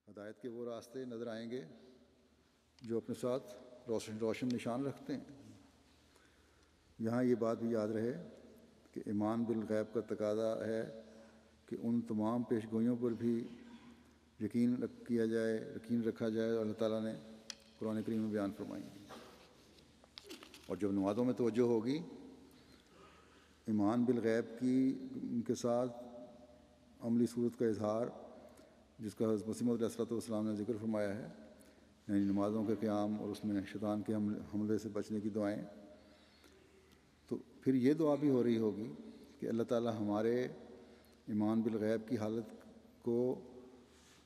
ہدایت کے وہ راستے نظر آئیں گے جو اپنے ساتھ روشن نشان رکھتے ہیں۔ یہاں یہ بات بھی یاد رہے کہ ایمان بالغیب کا تقاضا ہے کہ ان تمام پیش گوئیوں پر بھی یقین رکھا جائے اور اللہ تعالیٰ نے قرآن کریم میں بیان فرمائی۔ اور جب نمازوں میں توجہ ہوگی ایمان بالغیب کے ساتھ عملی صورت کا اظہار، جس کا حضرت مسیح موعود علیہ السلام نے ذکر فرمایا ہے، یعنی نمازوں کے قیام اور اس میں شیطان کے حملے سے بچنے کی دعائیں، تو پھر یہ دعا بھی ہو رہی ہوگی کہ اللہ تعالیٰ ہمارے ایمان بالغیب کی حالت کو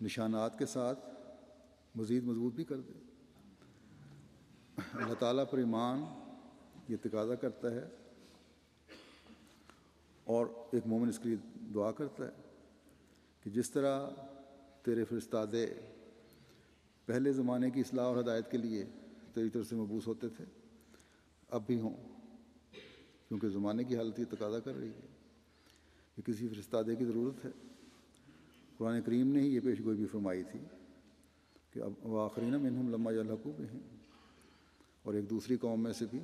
نشانات کے ساتھ مزید مضبوط بھی کر دے۔ اللہ تعالیٰ پر ایمان یہ تقاضا کرتا ہے اور ایک مومن اس کے لیے دعا کرتا ہے کہ جس طرح تیرے فرستادے پہلے زمانے کی اصلاح اور ہدایت کے لیے تیری طرف سے مبعوث ہوتے تھے، اب بھی ہوں، کیونکہ زمانے کی حالت یہ تقاضا کر رہی ہے کہ کسی فرستادے کی ضرورت ہے۔ قرآن کریم نے ہی یہ پیش گوئی بھی فرمائی تھی کہ اب وآخرین منہم لما یلحقوا بہم، اور ایک دوسری قوم میں سے بھی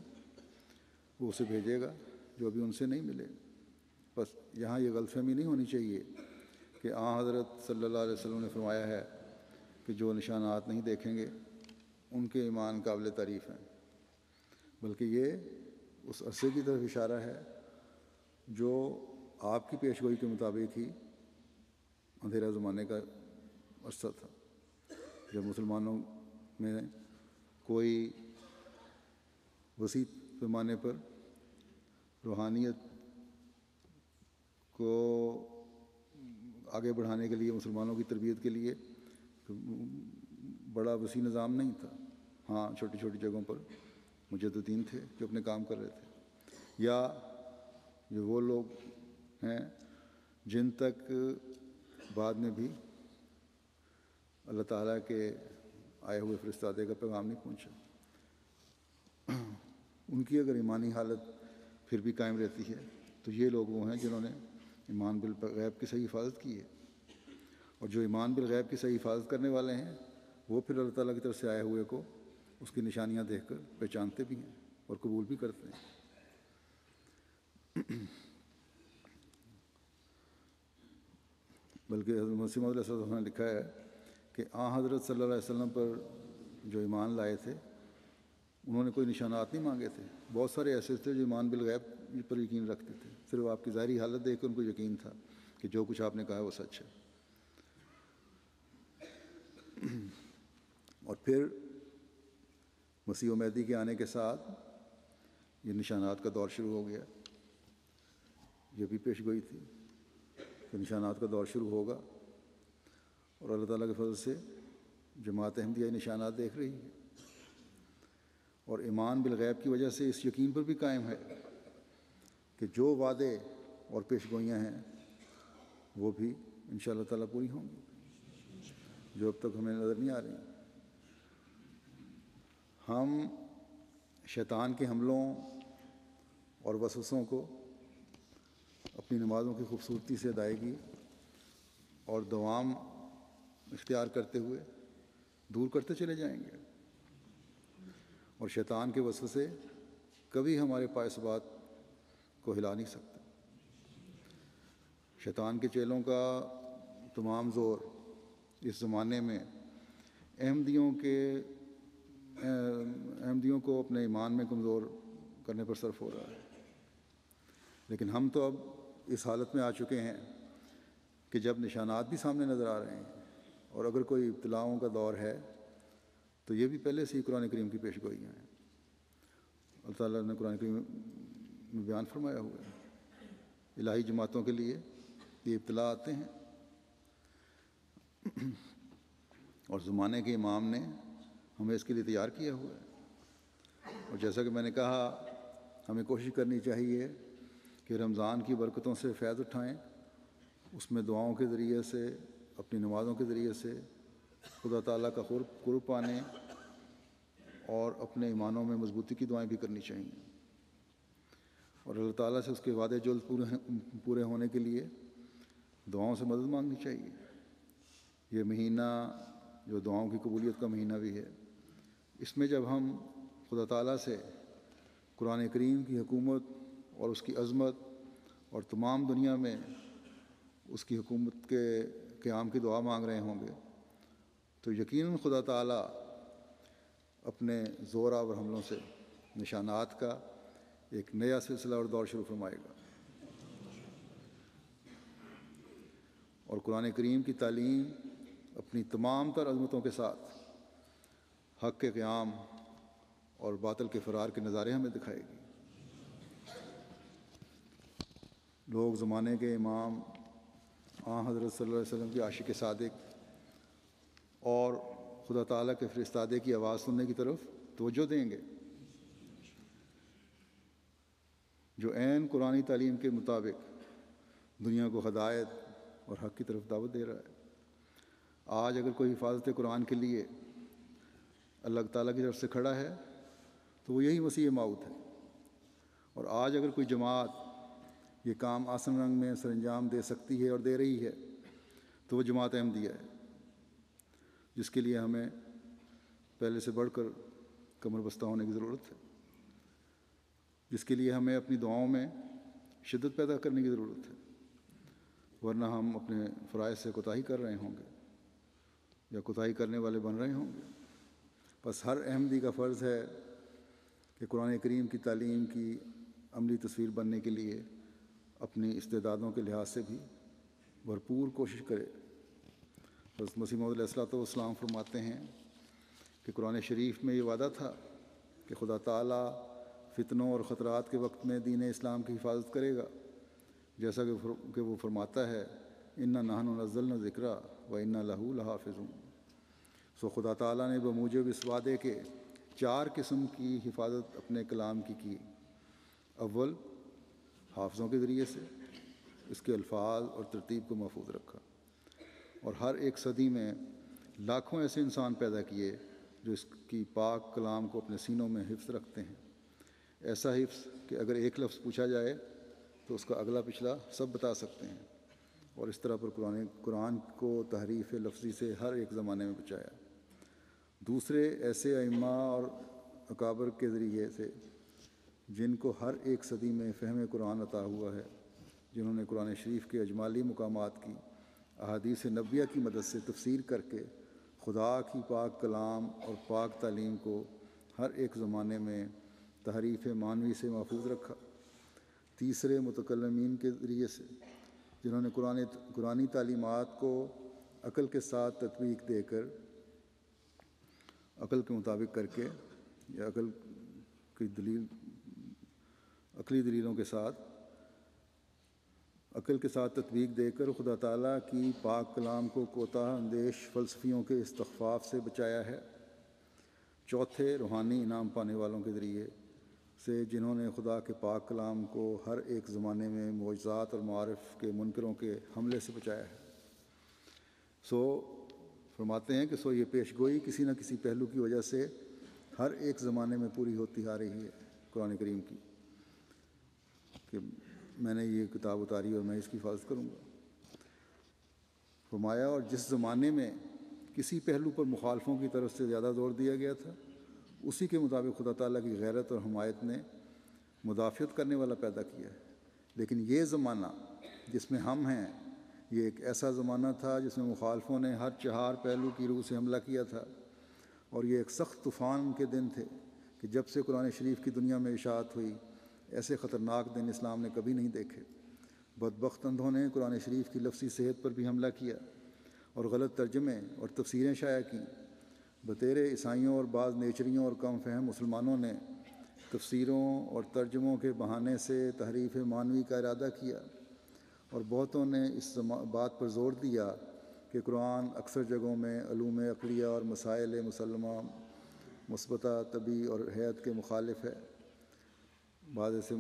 وہ اسے بھیجے گا جو ابھی ان سے نہیں ملے۔ بس یہاں یہ غلط فہمی نہیں ہونی چاہیے کہ حضرت صلی اللہ علیہ وسلم نے فرمایا ہے کہ جو نشانات نہیں دیکھیں گے ان کے ایمان قابل تعریف ہیں، بلکہ یہ اس عرصے کی طرف اشارہ ہے جو آپ کی پیش گوئی کے مطابق ہی اندھیرا زمانے کا عرصہ تھا، جب مسلمانوں میں کوئی وسیع پیمانے پر روحانیت کو آگے بڑھانے کے لیے، مسلمانوں کی تربیت کے لیے بڑا وسیع نظام نہیں تھا۔ ہاں، چھوٹی چھوٹی جگہوں پر مجددین تھے جو اپنے کام کر رہے تھے، یا جو وہ لوگ ہیں جن تک بعد میں بھی اللہ تعالیٰ کے آئے ہوئے فرستادے کا پیغام نہیں پہنچا، ان کی اگر ایمانی حالت پھر بھی قائم رہتی ہے تو یہ لوگ وہ ہیں جنہوں نے ایمان بالغیب کی صحیح حفاظت کی ہے۔ اور جو ایمان بالغیب کی صحیح حفاظت کرنے والے ہیں وہ پھر اللہ تعالیٰ کی طرف سے آئے ہوئے کو اس کی نشانیاں دیکھ کر پہچانتے بھی ہیں اور قبول بھی کرتے ہیں۔ بلکہ حضرت مسیح موعود علیہ السلام نے لکھا ہے کہ حضرت صلی اللہ علیہ وسلم پر جو ایمان لائے تھے انہوں نے کوئی نشانات نہیں مانگے تھے۔ بہت سارے ایسے تھے جو ایمان بالغیب پر یقین رکھتے تھے، صرف آپ کی ظاہری حالت دیکھ کر ان کو یقین تھا کہ جو کچھ آپ نے کہا ہے وہ سچ ہے۔ اور پھر مسیح و مہدی کے آنے کے ساتھ یہ نشانات کا دور شروع ہو گیا۔ یہ بھی پیش گوئی تھی کہ نشانات کا دور شروع ہوگا، اور اللہ تعالیٰ کے فضل سے جماعت احمدیہ نشانات دیکھ رہی ہے، اور ایمان بالغیب کی وجہ سے اس یقین پر بھی قائم ہے کہ جو وعدے اور پیش گوئیاں ہیں وہ بھی انشاءاللہ تعالیٰ پوری ہوں گی، جو اب تک ہمیں نظر نہیں آ رہی۔ ہم شیطان کے حملوں اور وسوسوں کو اپنی نمازوں کی خوبصورتی سے ادائیگی اور دوام اختیار کرتے ہوئے دور کرتے چلے جائیں گے، اور شیطان کے وسوسے کبھی ہمارے پائے ثبات کو ہلا نہیں سکتے۔ شیطان کے چیلوں کا تمام زور اس زمانے میں احمدیوں کو اپنے ایمان میں کمزور کرنے پر صرف ہو رہا ہے، لیکن ہم تو اب اس حالت میں آ چکے ہیں کہ جب نشانات بھی سامنے نظر آ رہے ہیں، اور اگر کوئی ابتلاؤں کا دور ہے تو یہ بھی پہلے سے ہی قرآن کریم کی پیش گوئیاں ہیں۔ اللہ تعالیٰ نے قرآن کریم میں بیان فرمایا ہوا ہے الہی جماعتوں کے لیے یہ ابتلا آتے ہیں، اور زمانے کے امام نے ہمیں اس کے لیے تیار کیا ہوا ہے۔ اور جیسا کہ میں نے کہا، ہمیں کوشش کرنی چاہیے کہ رمضان کی برکتوں سے فیض اٹھائیں، اس میں دعاؤں کے ذریعے سے، اپنی نمازوں کے ذریعے سے خدا تعالیٰ کا قرب پانے اور اپنے ایمانوں میں مضبوطی کی دعائیں بھی کرنی چاہیے، اور اللہ تعالیٰ سے اس کے وعدے جلد پورے ہونے کے لیے دعاؤں سے مدد مانگنی چاہیے۔ یہ مہینہ جو دعاؤں کی قبولیت کا مہینہ بھی ہے، اس میں جب ہم خدا تعالیٰ سے قرآن کریم کی حکومت اور اس کی عظمت اور تمام دنیا میں اس کی حکومت کے قیام کی دعا مانگ رہے ہوں گے، تو یقیناً خدا تعالیٰ اپنے زور آور حملوں سے نشانات کا ایک نیا سلسلہ اور دور شروع فرمائے گا، اور قرآن کریم کی تعلیم اپنی تمام تر عظمتوں کے ساتھ حق کے قیام اور باطل کے فرار کے نظارے ہمیں دکھائے گی۔ لوگ زمانے کے امام حضرت صلی اللہ علیہ وسلم کے عاشق صادق اور خدا تعالیٰ کے فرستادے کی آواز سننے کی طرف توجہ دیں گے، جو عین قرآنی تعلیم کے مطابق دنیا کو ہدایت اور حق کی طرف دعوت دے رہا ہے۔ آج اگر کوئی حفاظت قرآن کے لیے اللہ تعالیٰ کی طرف سے کھڑا ہے تو وہ یہی مسیح موعود ہے، اور آج اگر کوئی جماعت یہ کام آسن رنگ میں سر انجام دے سکتی ہے اور دے رہی ہے تو وہ جماعت احمدیہ ہے، جس کے لیے ہمیں پہلے سے بڑھ کر کمر بستہ ہونے کی ضرورت ہے، جس کے لیے ہمیں اپنی دعاؤں میں شدت پیدا کرنے کی ضرورت ہے، ورنہ ہم اپنے فرائض سے کوتاہی کر رہے ہوں گے یا کوتاہی کرنے والے بن رہے ہوں گے۔ بس ہر احمدی کا فرض ہے کہ قرآن کریم کی تعلیم کی عملی تصویر بننے کے لیے اپنی استعدادوں کے لحاظ سے بھی بھرپور کوشش کرے۔ حضرت مسیح موعود علیہ الصلوۃ والسلام فرماتے ہیں کہ قرآن شریف میں یہ وعدہ تھا کہ خدا تعالیٰ فتنوں اور خطرات کے وقت میں دین اسلام کی حفاظت کرے گا، جیسا کہ وہ فرماتا ہے اِنَّا نَحْنُ نَزَّلْنَا الذِّکْرَ وَإِنَّا لَهُ لَحَافِظُونَ۔ سو خدا تعالیٰ نے بموجب اس وعدے کے 4 قسم کی حفاظت اپنے کلام کی۔ اول، حافظوں کے ذریعے سے اس کے الفاظ اور ترتیب کو محفوظ رکھا، اور ہر ایک صدی میں لاکھوں ایسے انسان پیدا کیے جو اس کی پاک کلام کو اپنے سینوں میں حفظ رکھتے ہیں، ایسا حفظ کہ اگر ایک لفظ پوچھا جائے تو اس کا اگلا پچھلا سب بتا سکتے ہیں، اور اس طرح پر قرآن کو تحریف لفظی سے ہر ایک زمانے میں بچایا۔ دوسرے، ایسے ائمہ اور اکابر کے ذریعے سے جن کو ہر ایک صدی میں فہم قرآن عطا ہوا ہے، جنہوں نے قرآن شریف کے اجمالی مقامات کی احادیث نبویہ کی مدد سے تفسیر کر کے خدا کی پاک کلام اور پاک تعلیم کو ہر ایک زمانے میں تحریف معنوی سے محفوظ رکھا۔ تیسرے، متکلمین کے ذریعے سے جنہوں نے قرآنی تعلیمات کو عقل کے ساتھ تطبیق دے کر، عقل کے مطابق کر کے، یا عقلی دلیلوں کے ساتھ عقل کے ساتھ تطبیق دے کر خدا تعالیٰ کی پاک کلام کو کوتاہ اندیش فلسفیوں کے استخفاف سے بچایا ہے۔ چوتھے، روحانی انعام پانے والوں کے ذریعے سے جنہوں نے خدا کے پاک کلام کو ہر ایک زمانے میں معجزات اور معارف کے منکروں کے حملے سے بچایا ہے۔ فرماتے ہیں کہ یہ پیش گوئی کسی نہ کسی پہلو کی وجہ سے ہر ایک زمانے میں پوری ہوتی آ رہی ہے قرآن کریم کی، کہ میں نے یہ کتاب اتاری اور میں اس کی حفاظت کروں گا۔ فرمایا، اور جس زمانے میں کسی پہلو پر مخالفوں کی طرف سے زیادہ زور دیا گیا تھا، اسی کے مطابق خدا تعالیٰ کی غیرت اور حمایت نے مدافعت کرنے والا پیدا کیا ہے۔ لیکن یہ زمانہ جس میں ہم ہیں، یہ ایک ایسا زمانہ تھا جس میں مخالفوں نے ہر 4 پہلو کی روح سے حملہ کیا تھا، اور یہ ایک سخت طوفان کے دن تھے کہ جب سے قرآن شریف کی دنیا میں اشاعت ہوئی، ایسے خطرناک دن اسلام نے کبھی نہیں دیکھے۔ بدبخت اندھوں نے قرآن شریف کی لفظی صحت پر بھی حملہ کیا اور غلط ترجمے اور تفسیریں شائع کیں۔ بطیرے عیسائیوں اور بعض نیچریوں اور کم فہم مسلمانوں نے تفسیروں اور ترجموں کے بہانے سے تحریف معنوی کا ارادہ کیا، اور بہتوں نے اس بات پر زور دیا کہ قرآن اکثر جگہوں میں علوم عقلیہ اور مسائل مسلمہ مثبتہ طبی اور حیات کے مخالف ہے۔ بعض ایسے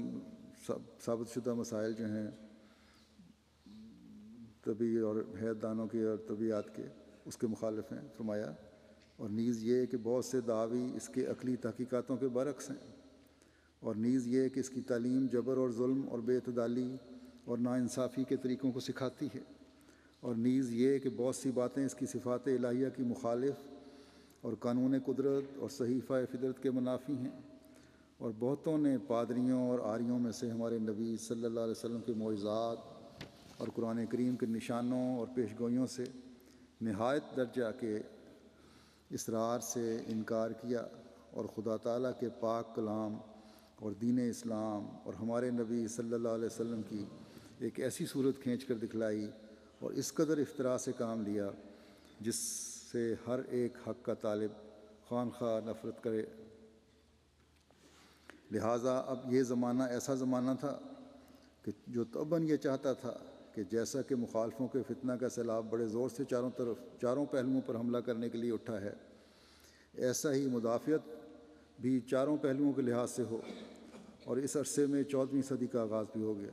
ثابت شدہ مسائل جو ہیں طبی اور حیات دانوں کے اور طبیعیات کے، اس کے مخالف ہیں۔ فرمایا، اور نیز یہ کہ بہت سے دعوی اس کے عقلی تحقیقاتوں کے برعکس ہیں، اور نیز یہ کہ اس کی تعلیم جبر اور ظلم اور بے اعتدالی اور ناانصافی کے طریقوں کو سکھاتی ہے، اور نیز یہ کہ بہت سی باتیں اس کی صفات الہیہ کی مخالف اور قانون قدرت اور صحیفہ فطرت کے منافی ہیں، اور بہتوں نے پادریوں اور آریوں میں سے ہمارے نبی صلی اللہ علیہ وسلم کے معجزات اور قرآن کریم کے نشانوں اور پیشگوئیوں سے نہایت درجہ کے اصرار سے انکار کیا، اور خدا تعالیٰ کے پاک کلام اور دین اسلام اور ہمارے نبی صلی اللہ علیہ وسلم کی ایک ایسی صورت کھینچ کر دکھلائی اور اس قدر افتراء سے کام لیا جس سے ہر ایک حق کا طالب خواہ نفرت کرے۔ لہٰذا اب یہ زمانہ ایسا زمانہ تھا کہ جو طبعاً یہ چاہتا تھا کہ جیسا کہ مخالفوں کے فتنہ کا سیلاب بڑے زور سے چاروں پہلوؤں پر حملہ کرنے کے لیے اٹھا ہے، ایسا ہی مدافعت بھی چاروں پہلوؤں کے لحاظ سے ہو، اور اس عرصے میں 14ویں صدی کا آغاز بھی ہو گیا۔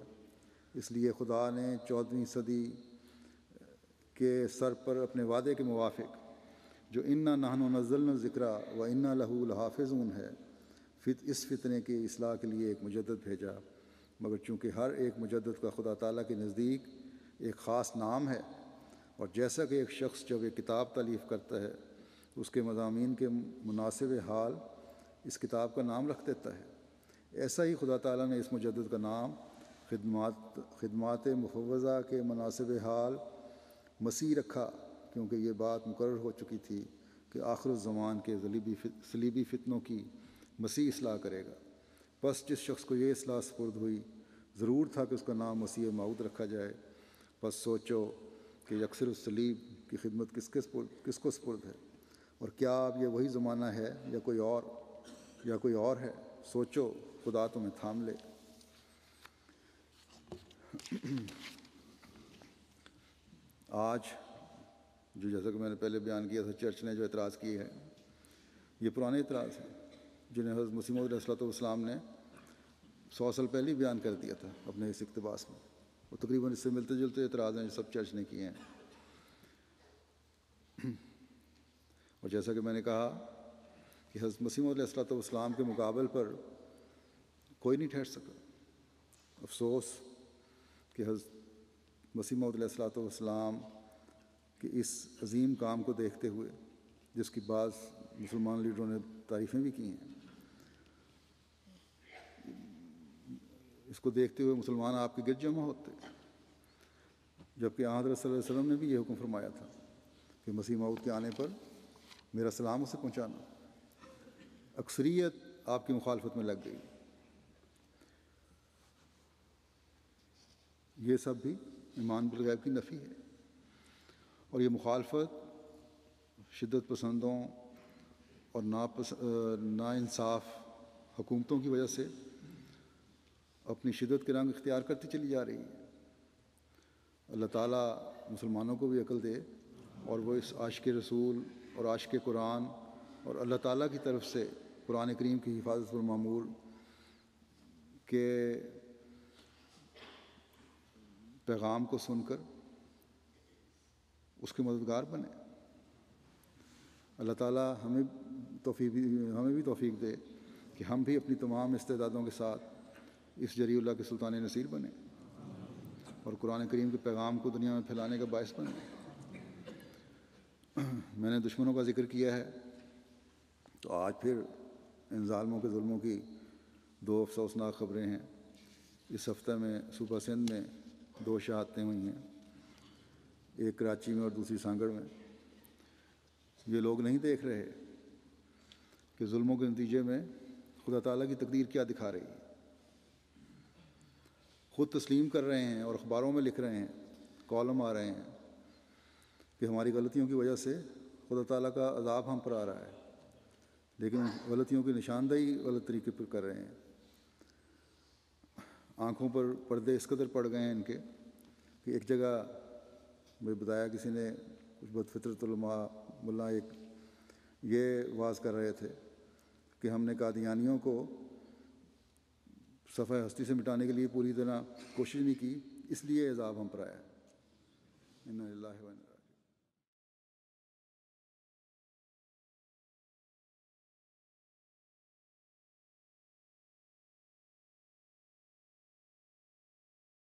اس لیے خدا نے 14ویں صدی کے سر پر اپنے وعدے کے موافق جو انا نحن نزلنا الذکر و انا لہ لحافظون ہے، اس فتنے کی اصلاح کے لیے ایک مجدد بھیجا، مگر چونکہ ہر ایک مجدد کا خدا تعالیٰ کے نزدیک ایک خاص نام ہے، اور جیسا کہ ایک شخص جب ایک کتاب تالیف کرتا ہے اس کے مضامین کے مناسب حال اس کتاب کا نام رکھ دیتا ہے، ایسا ہی خدا تعالیٰ نے اس مجدد کا نام خدمات مفوضہ کے مناسب حال مسیح رکھا، کیونکہ یہ بات مقرر ہو چکی تھی کہ آخر الزمان کے صلیبی فتنوں کی مسیح اصلاح کرے گا۔ بس جس شخص کو یہ اصلاح سپرد ہوئی ضرور تھا کہ اس کا نام مسیح موعود رکھا جائے۔ بس سوچو کہ یکسر الصلیب کی خدمت کس کو سپرد ہے، اور کیا اب یہ وہی زمانہ ہے یا کوئی اور ہے؟ سوچو، خدا تمہیں تھام لے۔ آج جیسا کہ میں نے پہلے بیان کیا تھا، چرچ نے جو اعتراض کیے ہیں یہ پرانے اعتراض ہیں جنہیں حضرت مسیح موعود علیہ السلام نے 100 سال پہلے ہی بیان کر دیا تھا اپنے اس اقتباس میں، وہ تقریباً اس سے ملتے جلتے اعتراض ہیں جو سب چرچ نے کیے ہیں۔ اور جیسا کہ میں نے کہا کہ حضرت مسیح موعود علیہ السلام کے مقابل پر کوئی نہیں ٹھہر سکا۔ افسوس کہ حضرت مسیح موعود علیہ السلام کے اس عظیم کام کو دیکھتے ہوئے، جس کی بعض مسلمان لیڈروں نے تعریفیں بھی کی ہیں، اس کو دیکھتے ہوئے مسلمان آپ کے گرد جمع ہوتے، جبکہ حضرت صلی اللہ علیہ وسلم نے بھی یہ حکم فرمایا تھا کہ مسیح موعود کے آنے پر میرا سلام اسے پہنچانا۔ اکثریت آپ کی مخالفت میں لگ گئی۔ یہ سب بھی ایمان بالغیب کی نفی ہے، اور یہ مخالفت شدت پسندوں اور ناانصاف حکومتوں کی وجہ سے اپنی شدت کے رنگ اختیار کرتی چلی جا رہی ہے۔ اللہ تعالیٰ مسلمانوں کو بھی عقل دے، اور وہ اس عاشق رسول اور عاشق قرآن اور اللہ تعالیٰ کی طرف سے قرآن کریم کی حفاظت پر مامور کے پیغام کو سن کر اس کے مددگار بنے۔ اللہ تعالیٰ ہمیں بھی توفیق دے کہ ہم بھی اپنی تمام استعدادوں کے ساتھ اس جری اللہ کے سلطان نصیر بنیں اور قرآن کریم کے پیغام کو دنیا میں پھیلانے کا باعث بنیں۔ میں نے دشمنوں کا ذکر کیا ہے، تو آج پھر ان ظالموں کے ظلموں کی 2 افسوسناک خبریں ہیں۔ اس ہفتہ میں صوبہ سندھ میں 2 شہادتیں ہوئی ہیں، ایک کراچی میں اور دوسری سانگڑ میں۔ یہ لوگ نہیں دیکھ رہے کہ ظلموں کے نتیجے میں خدا تعالیٰ کی تقدیر کیا دکھا رہی ہے۔ خود تسلیم کر رہے ہیں اور اخباروں میں لکھ رہے ہیں، کالم آ رہے ہیں کہ ہماری غلطیوں کی وجہ سے خدا تعالیٰ کا عذاب ہم پر آ رہا ہے، لیکن غلطیوں کی نشاندہی غلط طریقے پر کر رہے ہیں۔ آنکھوں پر پردے اس قدر پڑ گئے ہیں ان کے کہ ایک جگہ مجھے بتایا کسی نے، کچھ بدفطرت علماء ملا ایک یہ واز کر رہے تھے کہ ہم نے قادیانیوں کو صفحہ ہستی سے مٹانے کے لیے پوری طرح کوشش نہیں کی، اس لیے عذاب ہم پر آیا ہے۔ انا للہ و انا